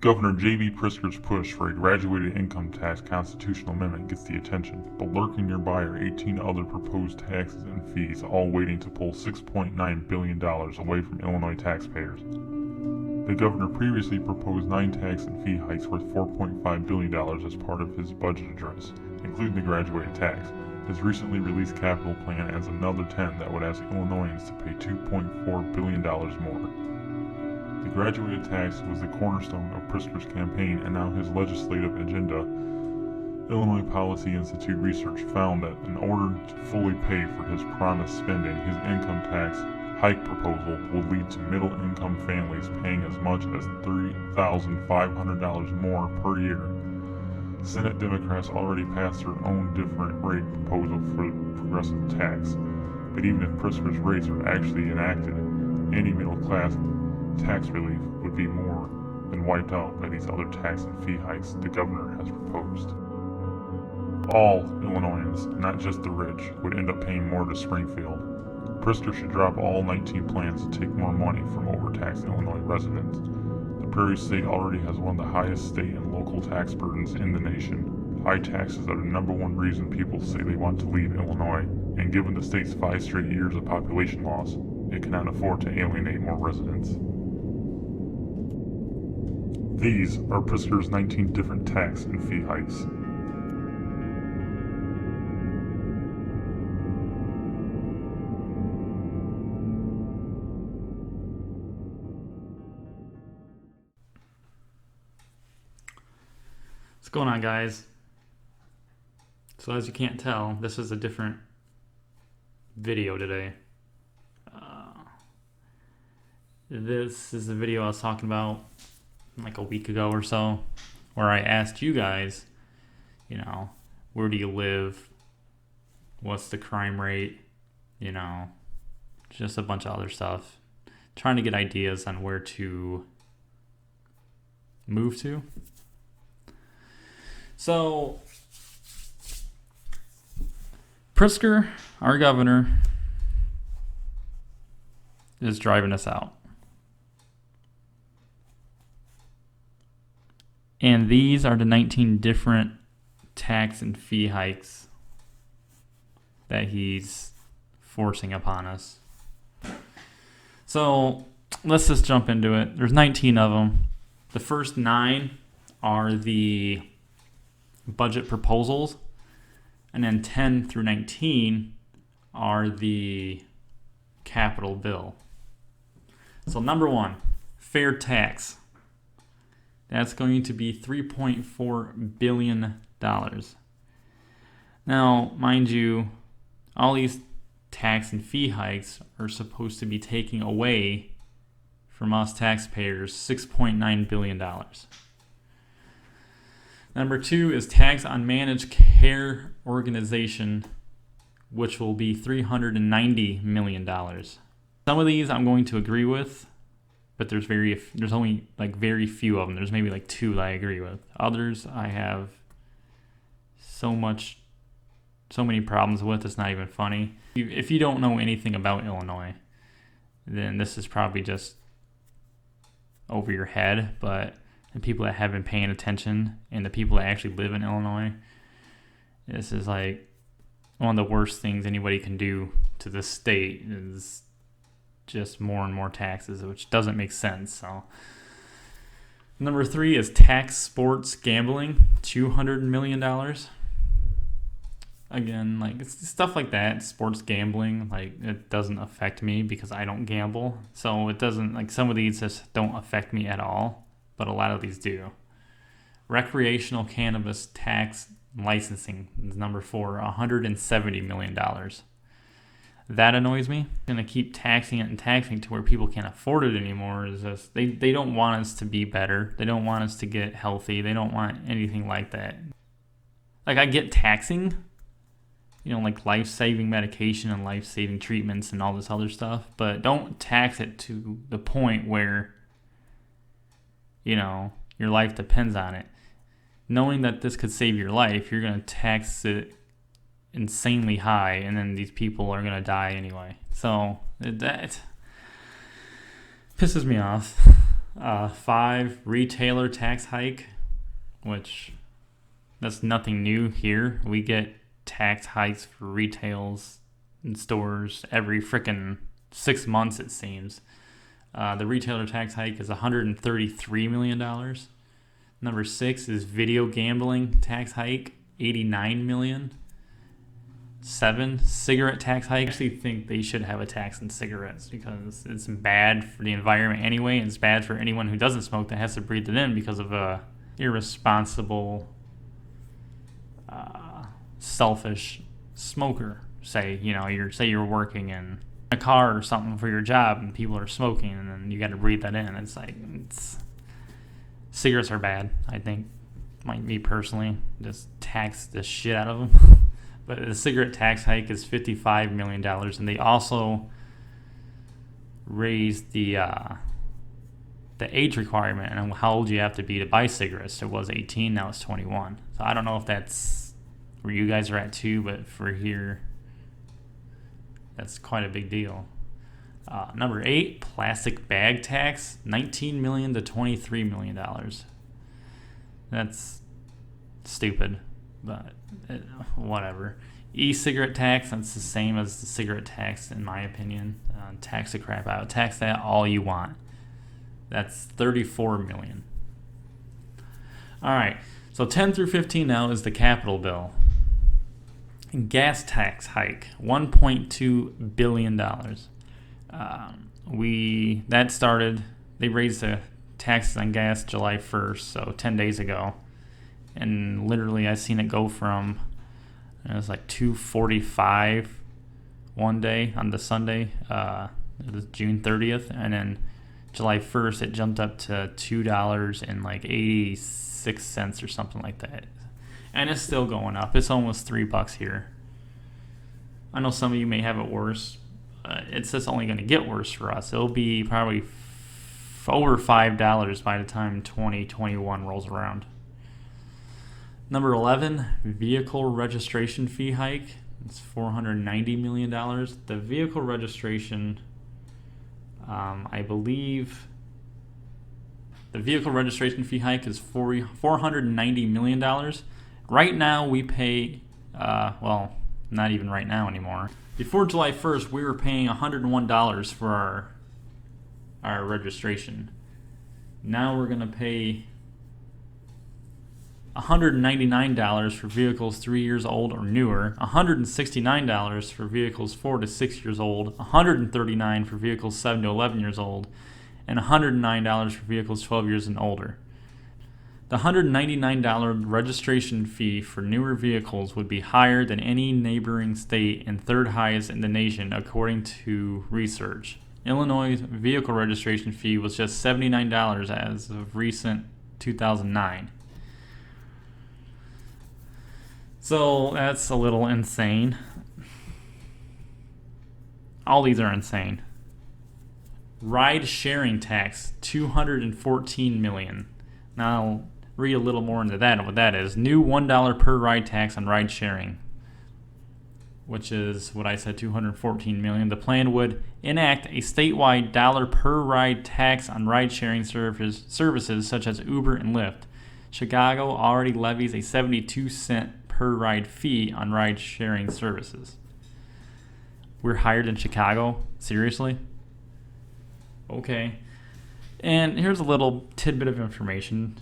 Governor J.B. Pritzker's push for a graduated income tax constitutional amendment gets the attention, but lurking nearby are 18 other proposed taxes and fees, all waiting to pull $6.9 billion away from Illinois taxpayers. The governor previously proposed 9 tax and fee hikes worth $4.5 billion as part of his budget address, including the graduated tax. His recently released capital plan adds another 10 that would ask Illinoisans to pay $2.4 billion more. The graduated tax was the cornerstone of Pritzker's campaign, and now his legislative agenda. Illinois Policy Institute research found that in order to fully pay for his promised spending, his income tax hike proposal will lead to middle-income families paying as much as $3,500 more per year. Senate Democrats already passed their own different rate proposal for progressive tax, but even if Pritzker's rates are actually enacted, any middle-class tax relief would be more than wiped out by these other tax and fee hikes the governor has proposed. All Illinoisans, not just the rich, would end up paying more to Springfield. Pritzker should drop all 19 plans to take more money from overtaxed Illinois residents. The Prairie State already has one of the highest state and local tax burdens in the nation. High taxes are the number one reason people say they want to leave Illinois, and given the state's 5 straight years of population loss, it cannot afford to alienate more residents. These are Pritzker's 19 different tax and fee hikes. What's going on, guys? So as you can't tell, this is a different video today. This is the video I was talking about like a week ago or so, where I asked you guys, where do you live? What's the crime rate? Just a bunch of other stuff. Trying to get ideas on where to move to. So, Pritzker, our governor, is driving us out. And these are the 19 different tax and fee hikes that he's forcing upon us. So let's just jump into it. There's 19 of them. The first 9 are the budget proposals, and then 10 through 19 are the capital bill. So number 1, fair tax. That's going to be $3.4 billion. Now, mind you, all these tax and fee hikes are supposed to be taking away from us taxpayers $6.9 billion. Number 2 is tax on managed care organization, which will be $390 million. Some of these I'm going to agree with, but there's only very few of them. There's maybe 2 that I agree with. Others I have so many problems with, it's not even funny. If you don't know anything about Illinois, then this is probably just over your head, but the people that have been paying attention and the people that actually live in Illinois, this is one of the worst things anybody can do to the state is just more and more taxes, which doesn't make sense. So number 3 is tax sports gambling, $200 million. Again, it's stuff like that, sports gambling, it doesn't affect me because I don't gamble. So it doesn't, some of these just don't affect me at all, but a lot of these do. Recreational cannabis tax licensing is number 4, $170 million. That annoys me. Going to keep taxing it and taxing it to where people can't afford it anymore. Is just they don't want us to be better. They don't want us to get healthy. They don't want anything like that. I get taxing, life-saving medication and life-saving treatments and all this other stuff, but don't tax it to the point where, your life depends on it. Knowing that this could save your life, you're going to tax it insanely high, and then these people are going to die anyway. So that pisses me off. 5, retailer tax hike, which that's nothing new here. We get tax hikes for retails and stores every frickin' 6 months, it seems. The retailer tax hike is $133 million. Number 6 is video gambling tax hike, $89 million. 7, cigarette tax hike. I actually think they should have a tax on cigarettes because it's bad for the environment anyway, and it's bad for anyone who doesn't smoke that has to breathe it in because of a irresponsible, selfish smoker. Say you're working in a car or something for your job and people are smoking and then you got to breathe that in. Cigarettes are bad, I think. Me personally, just tax the shit out of them. But the cigarette tax hike is $55 million, and they also raised the age requirement and how old you have to be to buy cigarettes. It was 18, now it's 21. So I don't know if that's where you guys are at too, but for here, that's quite a big deal. Number 8, plastic bag tax, $19 million to $23 million. That's stupid, but whatever. E-cigarette tax, that's the same as the cigarette tax in my opinion. Tax the crap out. Tax that all you want. That's $34 million. All right, so 10 through 15 now is the capital bill. Gas tax hike, $1.2 billion. They raised the taxes on gas July 1st, so 10 days ago. And literally I seen it go from, it was like $2.45 one day on the Sunday, it was June 30th, and then July 1st it jumped up to $2.86 or something like that. And it's still going up. It's almost $3 here. I know some of you may have it worse. It's just only going to get worse for us. It'll be probably over $5 by the time 2021 rolls around. Number 11, vehicle registration fee hike. It's $490 million. The vehicle registration, I believe the vehicle registration fee hike is $490 million. Right now we pay, well, not even right now anymore. Before July 1st, we were paying $101 for our registration. Now we're going to pay $199 for vehicles 3 years old or newer, $169 for vehicles 4 to 6 years old, $139 for vehicles 7 to 11 years old, and $109 for vehicles 12 years and older. The $199 registration fee for newer vehicles would be higher than any neighboring state and third highest in the nation, according to research. Illinois' vehicle registration fee was just $79 as of recent 2009. So that's a little insane. All these are insane. Ride sharing tax, $214 million. Now I'll read a little more into that and what that is. New $1 per ride tax on ride sharing, which is what I said, $214 million. The plan would enact a statewide dollar per ride tax on ride sharing services such as Uber and Lyft. Chicago already levies a 72-cent per ride fee on ride sharing services. We're higher than Chicago? Seriously? Okay. And here's a little tidbit of information.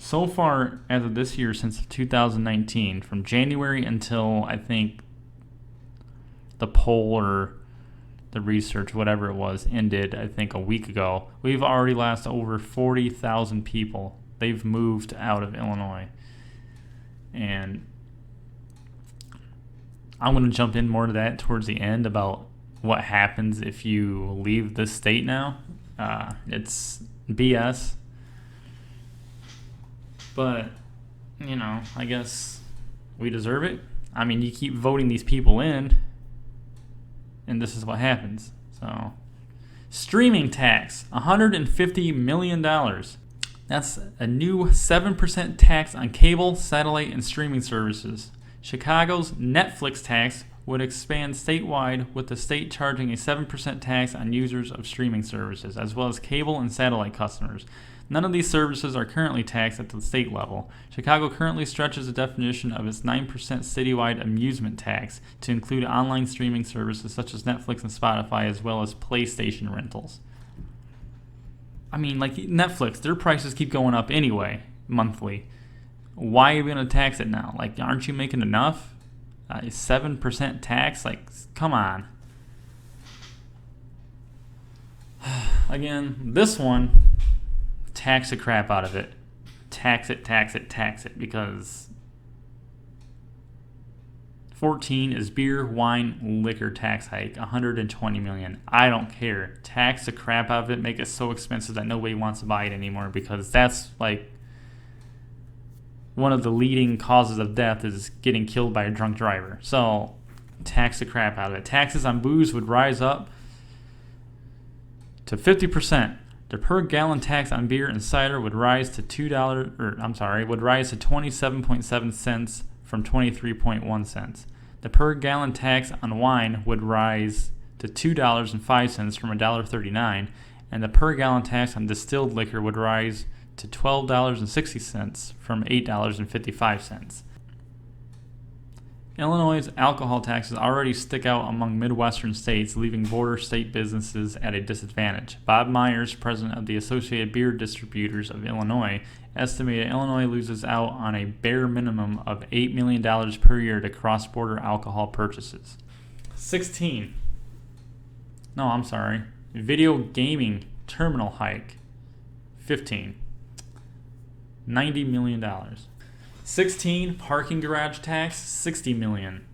So far, as of this year, since 2019, from January until I think the poll or the research, whatever it was, ended, I think a week ago, we've already lost over 40,000 people. They've moved out of Illinois. And I'm going to jump in more to that towards the end about what happens if you leave this state now. It's BS. But, I guess we deserve it. I mean, you keep voting these people in, and this is what happens. So, streaming tax, $150 million. That's a new 7% tax on cable, satellite, and streaming services. Chicago's Netflix tax would expand statewide, with the state charging a 7% tax on users of streaming services, as well as cable and satellite customers. None of these services are currently taxed at the state level. Chicago currently stretches the definition of its 9% citywide amusement tax to include online streaming services such as Netflix and Spotify, as well as PlayStation rentals. I mean, like Netflix, their prices keep going up anyway, monthly. Why are we going to tax it now? Like, aren't you making enough? A 7% tax? Like, come on. Again, this one, tax the crap out of it. Tax it, tax it, tax it. Because 14 is beer, wine, liquor tax hike, $120 million. I don't care. Tax the crap out of it. Make it so expensive that nobody wants to buy it anymore, because that's like one of the leading causes of death is getting killed by a drunk driver. So tax the crap out of it. Taxes on booze would rise up to 50%. The per gallon tax on beer and cider would rise to would rise to 27.7 cents from 23.1 cents. The per gallon tax on wine would rise to $2.05 from $1.39, and the per gallon tax on distilled liquor would rise to $12.60 from $8.55. Illinois' alcohol taxes already stick out among Midwestern states, leaving border state businesses at a disadvantage. Bob Myers, president of the Associated Beer Distributors of Illinois, estimated Illinois loses out on a bare minimum of $8 million per year to cross-border alcohol purchases. 16. No, I'm sorry. Video gaming terminal hike. 15. $90 million. 16. Parking garage tax, $60 million.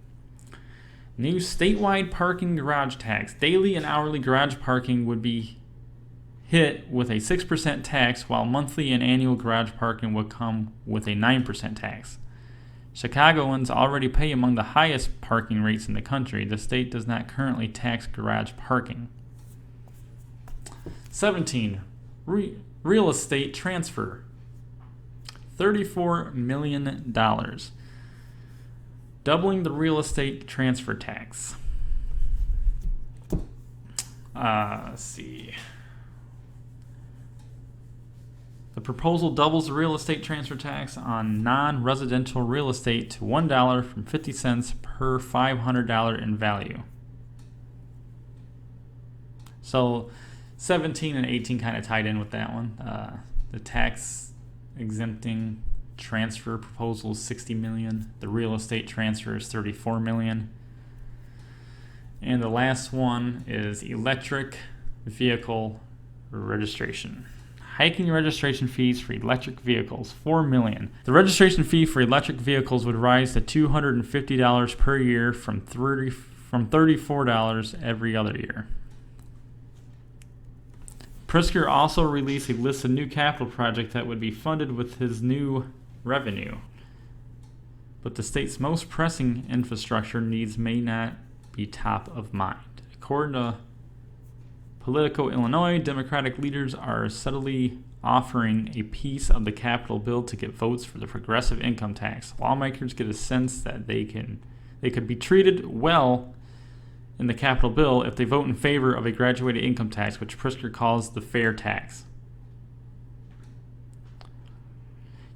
New statewide parking garage tax. Daily and hourly garage parking would be hit with a 6% tax, while monthly and annual garage parking would come with a 9% tax. Chicagoans already pay among the highest parking rates in the country. The state does not currently tax garage parking. 17. Real estate transfer. $34 million. Doubling the real estate transfer tax. Let's see. The proposal doubles the real estate transfer tax on non-residential real estate to $1 from 50 cents per $500 in value. So 17 and 18 kind of tied in with that one. The tax exempting transfer proposal is $60 million. The real estate transfer is $34 million. And the last one is electric vehicle registration. Hiking registration fees for electric vehicles, $4 million. The registration fee for electric vehicles would rise to $250 per year from $34 every other year. Pritzker also released a list of new capital projects that would be funded with his new revenue. But the state's most pressing infrastructure needs may not be top of mind. According to Politico Illinois, Democratic leaders are subtly offering a piece of the Capitol bill to get votes for the progressive income tax. Lawmakers get a sense that they could be treated well in the Capitol bill if they vote in favor of a graduated income tax, which Pritzker calls the fair tax.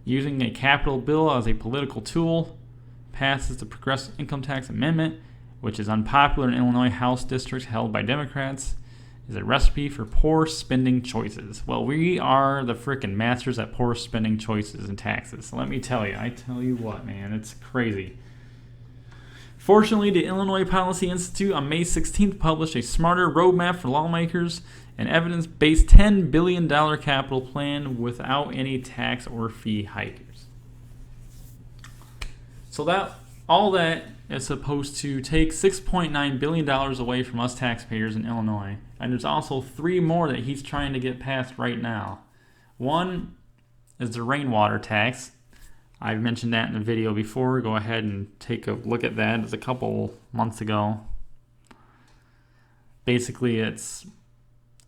Using a Capitol bill as a political tool passes the progressive income tax amendment, which is unpopular in Illinois House districts held by Democrats, is a recipe for poor spending choices. Well, we are the frickin' masters at poor spending choices and taxes. So let me tell you, what, man, it's crazy. Fortunately, the Illinois Policy Institute on May 16th published a smarter roadmap for lawmakers, an evidence-based $10 billion capital plan without any tax or fee hikers. So all that is supposed to take $6.9 billion away from us taxpayers in Illinois. And there's also 3 more that he's trying to get passed right now. One is the rainwater tax. I've mentioned that in the video before. Go ahead and take a look at that. It's a couple months ago. Basically, it's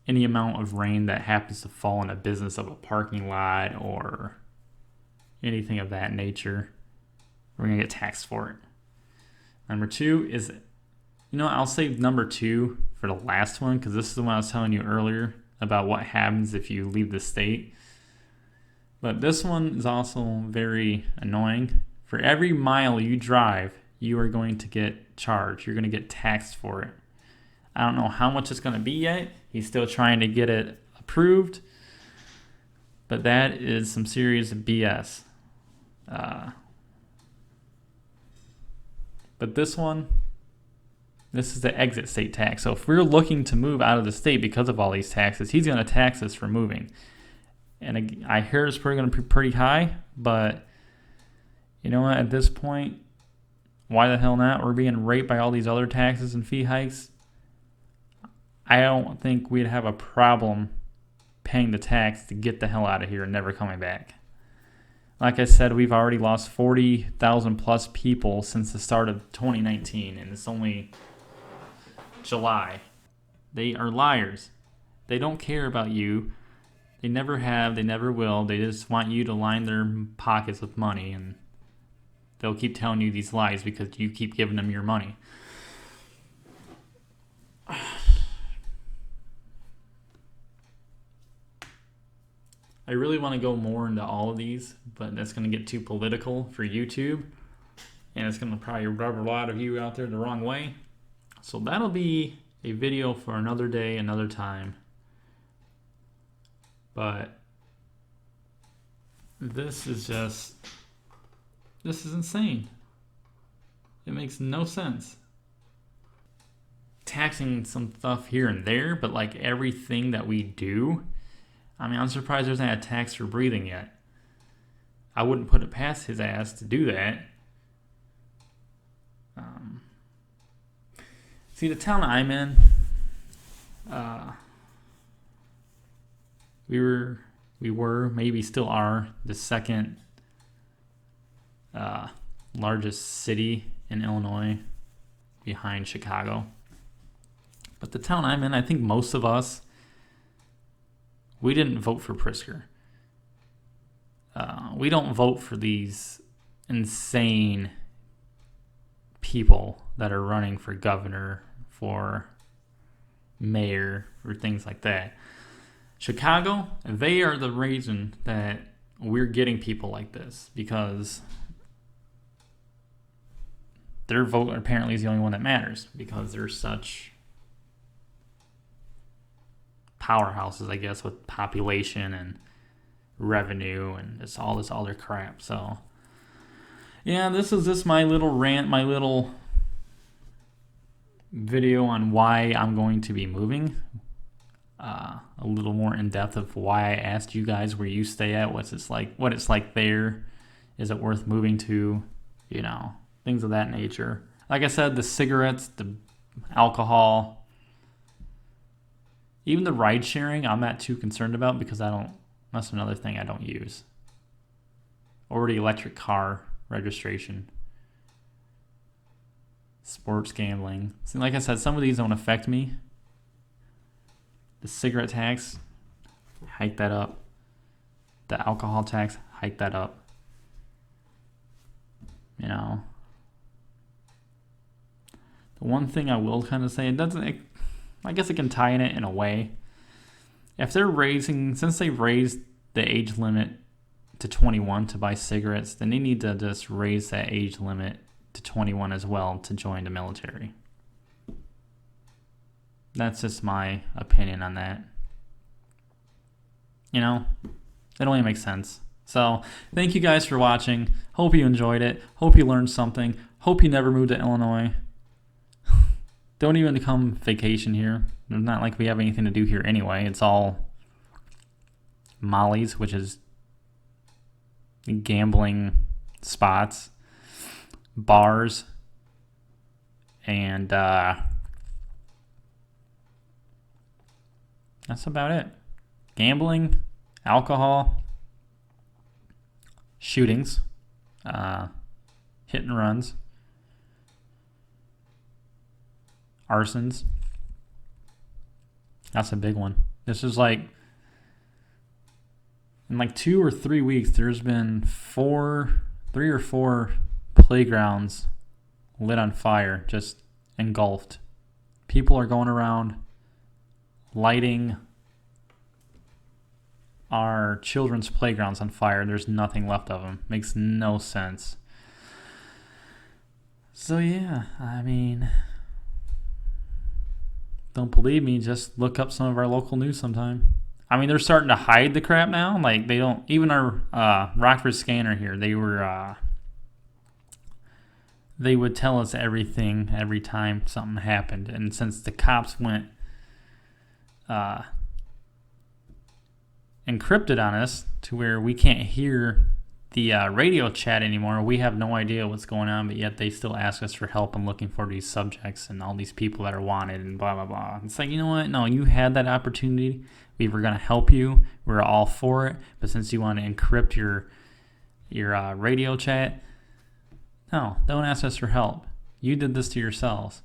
any amount of rain that happens to fall in a business of a parking lot or anything of that nature. We're going to get taxed for it. Number 2 is You know, I'll save number 2 for the last one, because this is the one I was telling you earlier about what happens if you leave the state. But this one is also very annoying. For every mile you drive, you are going to get charged. You're going to get taxed for it. I don't know how much it's going to be yet. He's still trying to get it approved. But that is some serious BS. But this one, this is the exit state tax. So if we're looking to move out of the state because of all these taxes, he's going to tax us for moving. And I hear it's probably going to be pretty high, but you know what? At this point, why the hell not? We're being raped by all these other taxes and fee hikes. I don't think we'd have a problem paying the tax to get the hell out of here and never coming back. Like I said, we've already lost 40,000 plus people since the start of 2019, and it's only July. They are liars. They don't care about you. They never have. They never will. They just want you to line their pockets with money, and they'll keep telling you these lies because you keep giving them your money. I really want to go more into all of these, but that's going to get too political for YouTube, and it's going to probably rub a lot of you out there the wrong way. So that'll be a video for another day, another time. But this is insane. It makes no sense. Taxing some stuff here and there, but like everything that we do, I mean, I'm surprised there's not a tax for breathing yet. I wouldn't put it past his ass to do that. See, the town I'm in, we were, maybe still are, the second largest city in Illinois behind Chicago. But the town I'm in, I think most of us, we didn't vote for Pritzker. We don't vote for these insane people that are running for governor, for mayor, or things like that. Chicago, they are the reason that we're getting people like this, because their vote apparently is the only one that matters, because they're such powerhouses, I guess, with population and revenue and just all this other crap. So yeah, this is just my little rant, my little video on why I'm going to be moving. A little more in depth of why I asked you guys where you stay at, what it's like there. Is it worth moving to? You know, things of that nature. Like I said, the cigarettes, the alcohol, even the ride sharing, I'm not too concerned about, because that's another thing I don't use. Or the electric car registration. Sports gambling. See, like I said, some of these don't affect me. The cigarette tax, hike that up. The alcohol tax, hike that up. You know. The one thing I will kind of say, I guess it can tie in it in a way. If they're since they raised the age limit to 21 to buy cigarettes, then they need to just raise that age limit to 21 as well to join the military. That's just my opinion on that. You know, it only makes sense. So, thank you guys for watching. Hope you enjoyed it. Hope you learned something. Hope you never moved to Illinois. Don't even come vacation here. It's not like we have anything to do here anyway. It's all Molly's, which is gambling spots, bars, and that's about it. Gambling, alcohol, shootings, hit and runs, arsons. That's a big one. This is like, in like 2 or 3 weeks, there's been 3 or 4 playgrounds lit on fire, just engulfed People are going around lighting our children's playgrounds on fire. There's nothing left of them. Makes no sense. So yeah, I mean, don't believe me, just look up some of our local news sometime. I mean, they're starting to hide the crap now. Like, they don't, even our Rockford Scanner here, they would tell us everything every time something happened. And since the cops went encrypted on us to where we can't hear the radio chat anymore, we have no idea what's going on, but yet they still ask us for help and looking for these subjects and all these people that are wanted and blah, blah, blah. It's like, you know what? No, you had that opportunity. We were going to help you. We were all for it. But since you want to encrypt your radio chat, no, don't ask us for help. You did this to yourselves.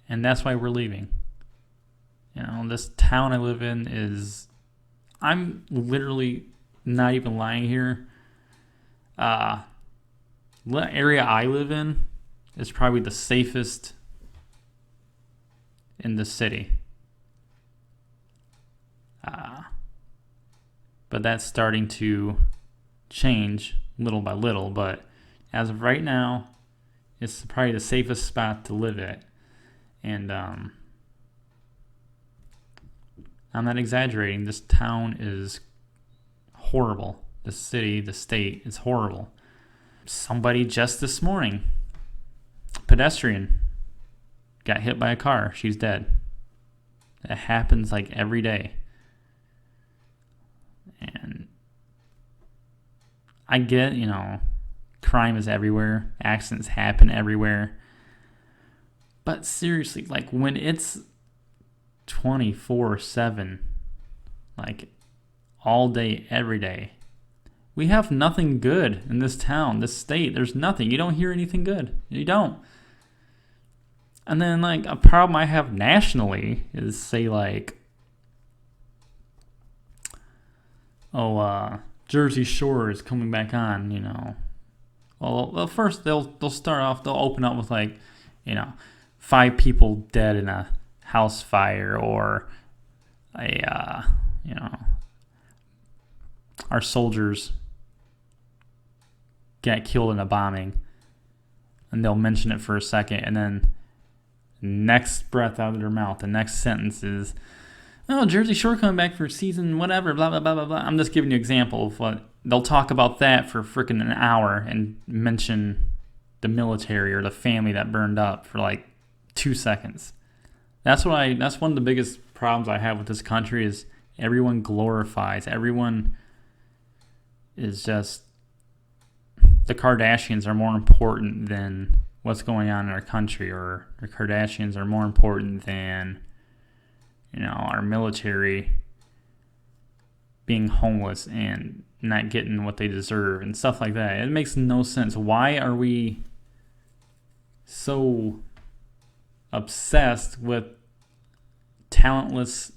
And that's why we're leaving. You know, this town I live in is, I'm literally not even lying here. The area I live in is probably the safest in the city. But that's starting to change little by little. But as of right now, it's probably the safest spot to live at. And I'm not exaggerating. This town is horrible. The city, the state is horrible. Somebody just this morning, pedestrian, got hit by a car. She's dead. It happens like every day. And I get, you know, crime is everywhere. Accidents happen everywhere. But seriously, like when it's 24/7, like all day, every day, we have nothing good in this town, this state. There's nothing. You don't hear anything good. You don't. And then, like, a problem I have nationally is, say, like, Jersey Shore is coming back on, you know. Well, first they'll start off, they'll open up with, like, you know, 5 people dead in a house fire, or you know, our soldiers get killed in a bombing, and they'll mention it for a second, and then next breath out of their mouth, the next sentence is, oh, Jersey Shore coming back for season whatever, blah, blah, blah, blah, blah. I'm just giving you an example of what, they'll talk about that for freaking an hour and mention the military or the family that burned up for like 2 seconds. That's one of the biggest problems I have with this country is everyone glorifies, everyone is just, the Kardashians are more important than what's going on in our country, or the Kardashians are more important than, you know, our military being homeless and not getting what they deserve and stuff like that. It makes no sense. Why are we so obsessed with talentless,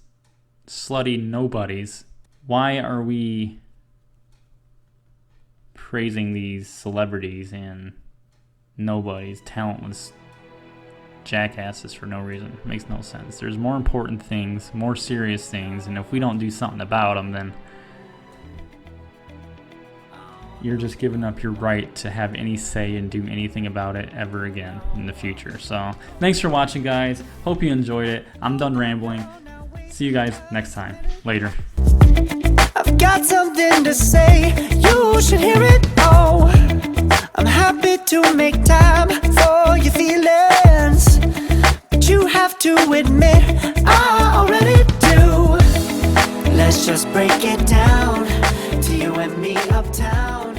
slutty nobodies? Why are we praising these celebrities and nobodies, talentless jackasses for no reason? It makes no sense. There's more important things, more serious things, and if we don't do something about them, then you're just giving up your right to have any say and do anything about it ever again in the future. So thanks for watching, guys. Hope you enjoyed it. I'm done rambling. See you guys next time. Later. I've got something to say, you should hear it. Oh, I'm happy to make time for your feelings, but you have to admit I already do. Let's just break it down to you and me uptown.